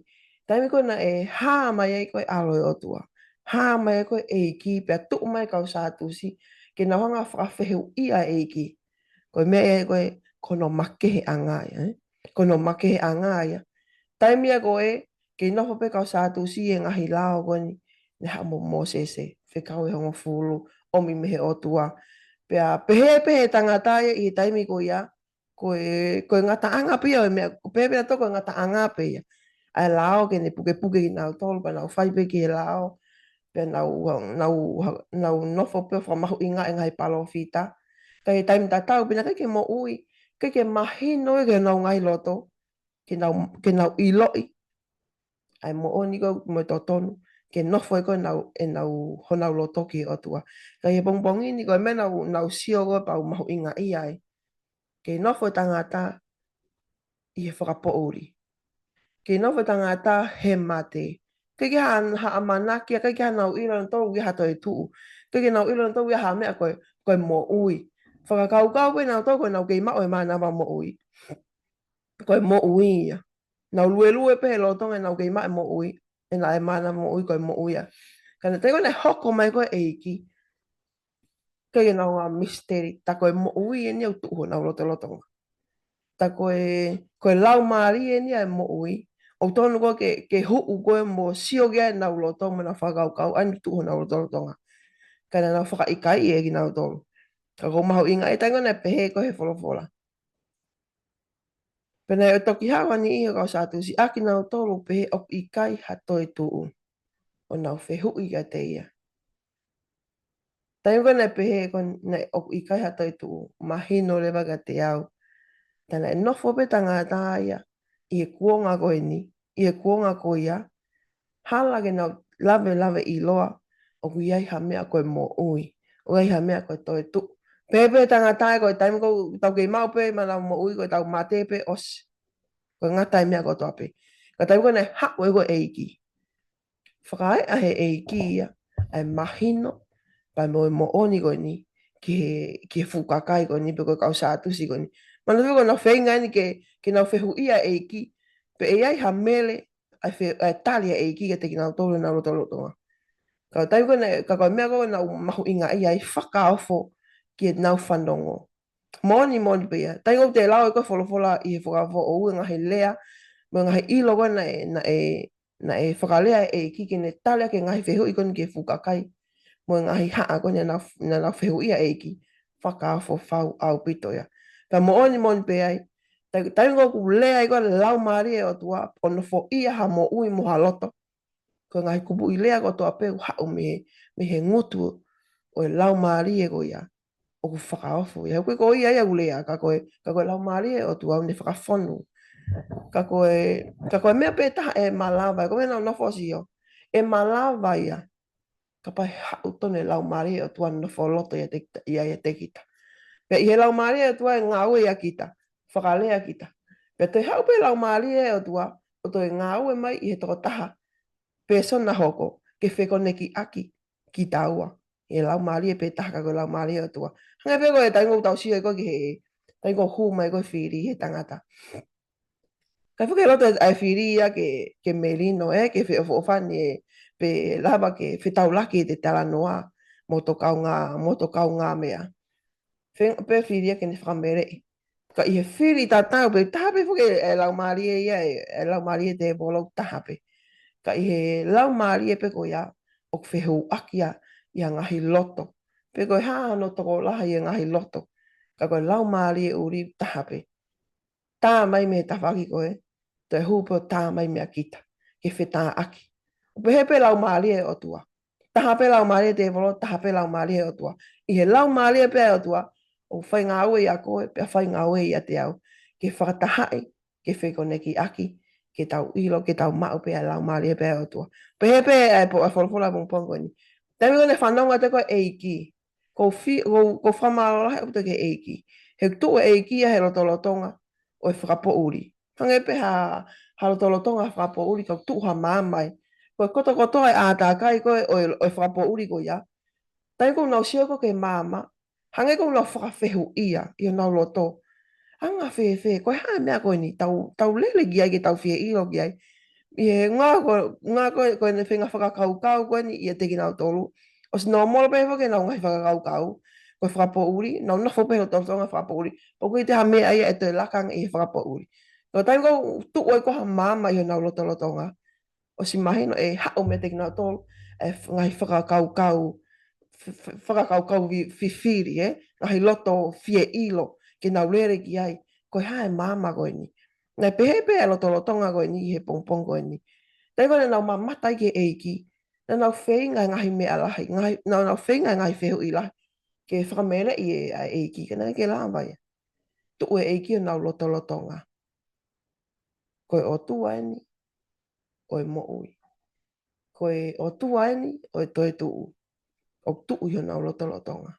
Taimi koe na e haa mai ai koe alo e otua. Haa mai ai koe eiki, pia tuk mai kau sātusi. Ke na hanga whakawhehu ia eiki. Koe mea e koe kono make he anga ia. Kono make he anga ia. Taimi a koe, ke noho pe kau sātusi e ngahi lao koe ni. Ne hao mo sese. Whekau e hongo fulu. Omi me he otua. Pea pehe tangata i e taimi koe ia. Koe ngata anga pia o mea. Pehe toko ngata anga pia. Ai lao ke ne puke ki nau tolu. Pa nau whai pe ki e lao. Pea nau nofo pe whamahu inga e ngai palo fita. Ka e taimi tatau. Pina kai ke mo ui. Kai ke mahino e ke nau ngai loto. Ke nau iloi. Ai mo oni ko mo totonu. Ke nofo e ko nau honau loto ki otua. Ka e bongbongi ni ko e me nau sio ko pau mahu inga i ai. Ke nofo tangata i he whakapo uri. Ke nofo tangata he mate. Ke ha amanaki, ke ha nau ilo nto ui hato e tuu. Ke nau ilo nto ui ha mea koe mo ui. Whakakau pe nau tō koe nau kei mao e mana wa mo ui. Koe mo ui ia. Nau lue pe he lotonga nau kei mao e mo ui. E na e mana mo ui koe mo ui ia. Kana te koe ne hoko mai koe eiki. Ke nau ngā misteri. Ta koe mo ui e ni au tuho nau lotonga. Ta koe lau maari e ni ai mo ui. O tonu koe ke huu koe mo sio kia e nau loto mo na whakaukau. Ani tuho nau lotonga. Kana nau whakaikai e ki nau tonu. Ka kou mahu inga e tango na pehe ko he wholofola. Pena e toki hawa ni iho kau sātu si aki nau tolu pehe o i kai hato e tuu. O nau whehu i ka te ia. Tango na pehe ko na o i kai hato e tuu. Mahino lewa ka te au. Tana e nofo pe tangata ia. I e kuonga koe ni. I e kuonga koe ia. Hala ke nau lave i loa. O ku iai ha mea koe mo ui. O iai ha mea koe toi tuu. Pepe tangata ko time ko tau ke mau pe mana mo ui ko tau mate pe os. Ko ngata me ko to pe. Ka tau ko ne ha we ko eiki. Whakai a he eiki ia. Ai mahino. Pai mo oni ko ni. Ki fukakai ko ni pe ko kau satusi ko ni. Mana ko na whenga ni ke na whehu ia eiki. Pe e ai ha mele. Ai talia eiki ke te ki na tolu na roto tonga. Ka tau ko ne ka ko mea ko na mahu inga ia ai whakaofo ki e nau whanongo. Moni pia. Tai ngau te lau e koe wholofola i he whakawho o ua ngahi lea. Mo ngahi ilo koe na e whakalea e kiki ne talea ke ngahi whehu i koni ke whukakai. Mo ngahi haa koni na whehu ia e ki. Whakawho whau au pito ia. Ka moni pia ai. Tai ngau ku lea i koe lau maari e o tua. Ono fo ia ha mo ui mo haloto. Ko ngahi kupu i lea ko toa peu hau me he ngutu o e lau maari e ko ia. O ku whakaofu. Ia koe ko ia ulea. Ka koe lau maari e o tua au ne whakawhonu. Ka koe mea pe taha e malawa. Ko mea nao fosi o. E malawa ia. Ka pai hau tone lau maari e o tua no wholoto ia te kita. Pe i he lau maari e o tua e ngau ia kita. Whakalea kita. Pe te hau pe lau maari e o tua. O to e ngau e mai i he toko taha. Pe sona hoko. Ke wheko neki aki. Ki taua. E lau maari e pe taha ka koe lau maari e o tua. Hanga pe koe taingo tau sio e koe ki he. Taingo huma e koe whiri he tangata. Kai whuke roto ai whiri ia ke melino e. Ke whaofani e. Pe lava ke whetaulaki e te tala noa. Moto kau ngā mea. Pe whiri ia ke ne whakamere. Ka i he whiri tātau pe taha pe whuke e lau maari e ia. E lau maari e te bolo taha pe. Ka i he lau maari e pe ko ia. O whehu akia ia ngahi loto. Pe koe haa no toko laha i ngahi loto. Ka koe lau maari e uri taha pe. Tā mai me tawhaki koe. Te hupo tā mai mea kita. Ke whetā aki. Pe he pe lau maari e o tua. Taha pe lau maari e te volo, taha pe lau maari e o tua. I he lau maari e pe o tua. O whai ngā ue i a koe, pe whai ngā ue i a te au. Ke whakatahai, ke whekoneki aki. Ke tau ilo, ke tau mau pe a lau maari e pe o tua. Pe he pe e po a wholofola mongpongo ni. Te mi kone whanonga te koe eiki. Ko whamalola he uta ke eiki. He tu eiki a he lotolotonga o e whakapo uri. Hange pe ha lotolotonga whakapo uri kau tu ha mamai. Ko koto ai ātākai koe o e whakapo uri ko ia. Tai ko nau sio ko ke mama. Hange ko nau whakawhehu ia i o nau loto. Anga whe, koe hae mea koe ni. Tau lele gi ai ke tau whie ilo gi ai. I he ngā koe ne whenga whakakau koe ni i a teki nau tolu. O si nau molo pe whake nau ngai whakakau. Koe whakapo uri. Nau nofo pe ho tonga whakapo uri. O koe te ha mea ia e te lakanga i he whakapo uri. Ko tai ko tu oi ko ha mama i o nau lotonga. O si mahino e hao me teki nau tolu. E ngai whakakau whiwhiri, ngahi loto fie ilo, ke nau lere ki ai, koe hae mama koe ni. Ngai pehepe e lotonga koe ni, he pongpong koe ni. Tai koe nau mamatai ke eiki, nau whenga ngahi mea lahi, nau whenga ngahi whehu i lahi, ke whakamere i e eiki, ka nai ke lawa ia. Tu e eiki o nau lotonga. Koe o tua eni, koe mo ui. Koe o tua eni, o e toe tuu. O tuu i o nau lotonga.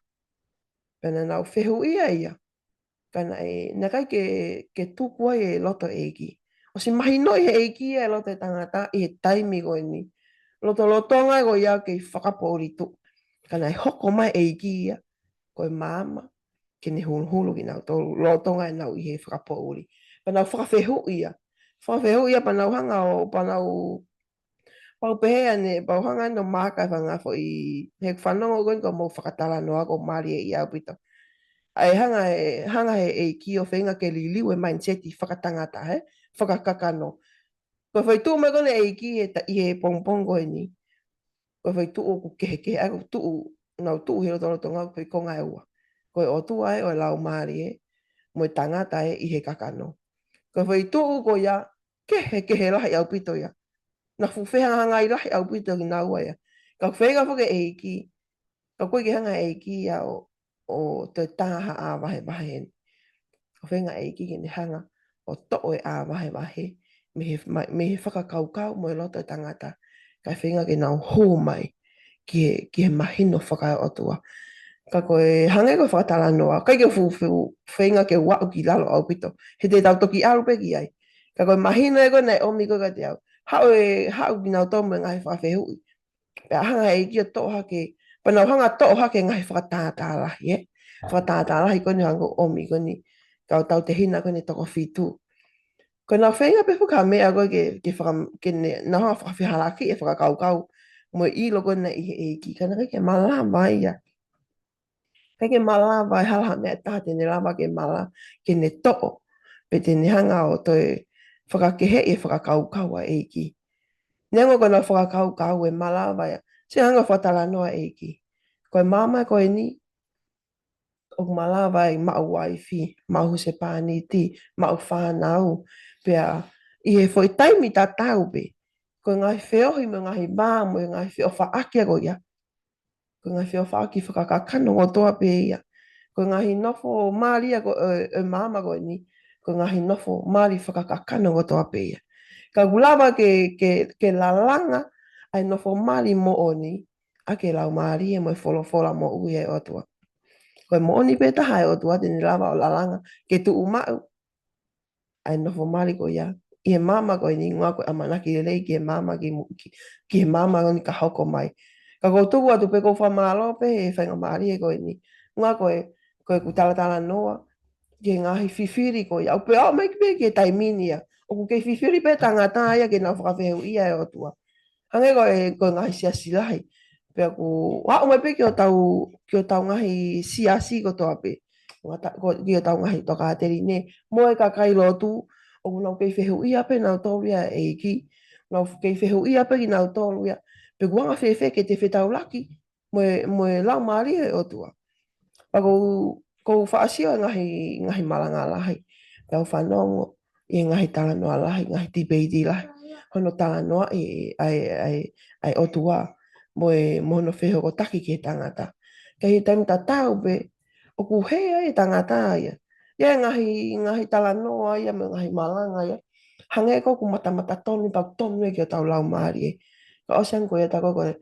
Pena nau whehu ia. Kana e, na kai ke tuku ai e loto eiki. O si mahi noi he eiki e loto e tangata i he taimi koe ni. Lotonga ko ia ke whakapori tu. Kana e hoko mai eiki ia. Koe mama, ke ne hulu ki nau tolu. Lotonga e nau i he whakapori. Panau whakawhehu ia. Whakawhehu ia panau hanga o panau pau pehea ne pau hanga no maka whanga fo i he whanongo koe ko mo whakatala noa ko maari e i au pito. Ai hanga e ki o whenga ke liliu e mindset i whakatangata he, whakakakano. Ko whaitu mai kone e ki i he pongpong koe ni. Ko whaitu o ku kehe, ako tuu, nau tuu hiro tolo tonga ko konga e ua. Ko o tua e o lau maari e, mo i tangata e i he kakano. Ko whaitu ko ia, kehe lahi au pito ia. Na fuwhenga hanga i lahi au pito ki nau ia. Ka whenga whake e ki, ka koe ki hanga e ki ia o te taha a wahe. Ka whenga e ki ni hanga o to'o e a wahe. Me he whakakaukau mo e loto e tangata. Ka whenga ki nau hō mai ki he mahino whakae otua. Ka koe hange ko whakatala noa. Kai ke whenga ke wau ki lalo au pito. He te tau toki aru pe ki ai. Ka koe mahina e koe nei omi koe ka te au. Hau ki nau tomu e ngai whawhehui. Pea hanga e kia toha ke, panau hanga toha ke ngai whakatātālahi, e. Whakatātālahi koe ni hanga omi koe ni. Kau tau te hina koe ni toko whitu. Koe nau whenga pe whuka mea koe ke nau hanga whakawhiharaki e whakakaukau. Mo i lo koe nei i ki. Kana kai ke mala mai ia. Kai ke mala vai hala mea taha tene lava ke mala ke ne to'o. Pe tene hanga o toi whakakehe e whakakaukau a e ki. Nengo koe nau whakakaukau e mala vai. Se hanga whatala noa e ki. Koe mama koe ni o mala vai mau waifi, mau se pāni ti, mau whanau. Pea i he foi taimi ta tau pe. Koe ngai whiohi me ngai mā mo ngai whio whaakia ko ia. Ko ngai whio whaaki whakakakano o toa pe ia. Ko ngai nofo maaria ko e mama ko ni. Ko ngai nofo maari whakakakano o toa pe ia. Ka gulawa ke lalanga ai nofo maari mo oni. A ke lau maari e mo wholofola mo ui e o toa. Ko mo oni pe taha e o toa tini lava o lalanga ke tu umau. Ai nofo maari ko ia. I he mama ko ni ngā koe amanaki lei ki he mama ki he mama ko ni ka hoko mai. Ka ko tuku atu pe ko whamalo pe he whainga maari e ko ni. Ngā koe ku talatala noa. Ke ngahi whiwhiri ko ia. Upe au mai ki pe ke taimini ia. O ku ke whiwhiri pe tangata ia ke nau whakawhehu ia e o tua. Hange koe ngahi siasilahi. Pe aku, wā mai pe ki o tau ngahi siasi ko toa pe. Ki o tau ngahi toka ateri ne. Moe ka kai lotu. O nau kei whehu ia pe nau tolu ia e ki. Nau kei whehu ia pe ki nau tolu ia. Pe kuanga whewhe ke te whetau laki. Moe lau maari e o tua. Pa kou whaasio e ngahi malanga lahi. Pau whanongo i ngahi talanoa lahi, ngahi tibeidi lahi. Hono talanoa ai o tua. Moe mono wheho ko taki ke tangata. Kei taim ta tau pe. O ku hea e tangata ia. Ia ngahi talanoa ia me ngahi malanga ia. Hange ko ku mata tonu pa tonu e ki o tau lau maari e. Ka osan koe ta koe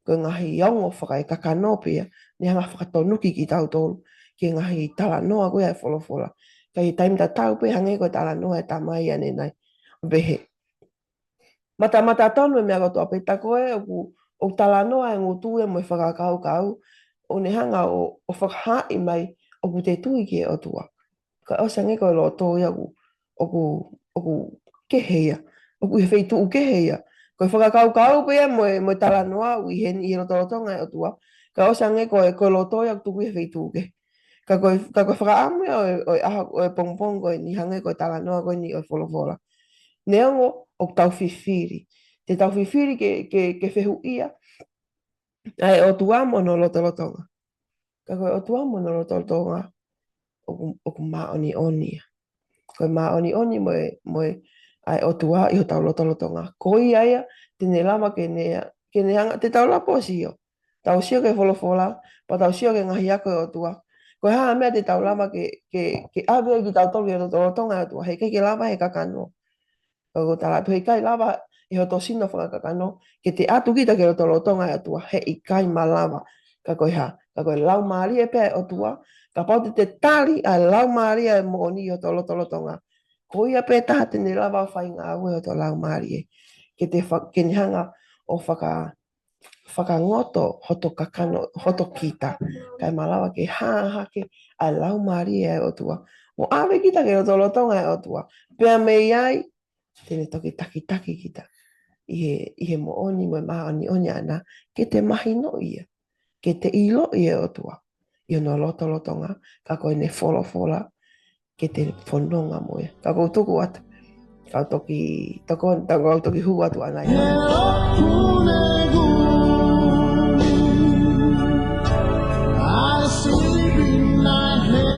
ngahi yongo whakai kakanope ia. Ni hanga whakatonuki ki tau tolu. Ki ngahi talanoa koe ai wholofola. Kei taim ta tau pe hange koe talanoa e tamai ane nai. Behe. Mata tonu e mea kotoa pe ta koe o talanoa e ngutu e mo i whakakau. O ne hanga o whakahai mai o ku te tui ki e o tua. Ka osange koe lo tō ia o ku keheia. O ku he wheitu u keheia. Koe whakakau pia mo i talanoa u i he rotonga e o tua. Ka osange koe lo tō ia tu he wheitu u ke. Ka koe whakaamu o e pongpong koe ni hange koe talanoa koe ni o wholofola. Neongo o tau whiwhiri. Te tau whiwhiri ke whehu ia. Ai o tua mono lotolotonga. Ka koe o tua mono lotolotonga. O ku maoni oni. Koe maoni oni moe ai o tua i o tau lotolotonga. Koi aia, tene lama ke ne hanga te tau lapo sio. Tau sio ke wholofola, pa tau sio ke ngahi ako o tua. Koe haa mea te tau lama ke awe ki tau tolu i o lotolotonga o tua. Hei kei ke lama he kakano. Ko tala hei kai lama i ho tosino whakakakano. Ke te atu kita ke lotolotonga o tua. Hei kai malama. Ka koe haa. Ka koe lau maari e pia o tua. Ka pau te tali a lau maari e moni o to lotolotonga. Ko ia pe taha tene lava whai ngā ue o to lau maari e. Ke ni hanga o whakangoto hoto kakano, hoto kita. Kai malawa ke hāhake a lau maari e o tua. O awe kita ke o to lotonga e o tua. Pea me iai, tene toki taki kita. I he mo oni mo maha oni ana. Ke te mahi no ia. Ke te ilo ia o tua. I no lotolotonga, ka koe ne wholofola, ke te whanonga moe. Ka kou tuku atu. Kau toki hu atu anai.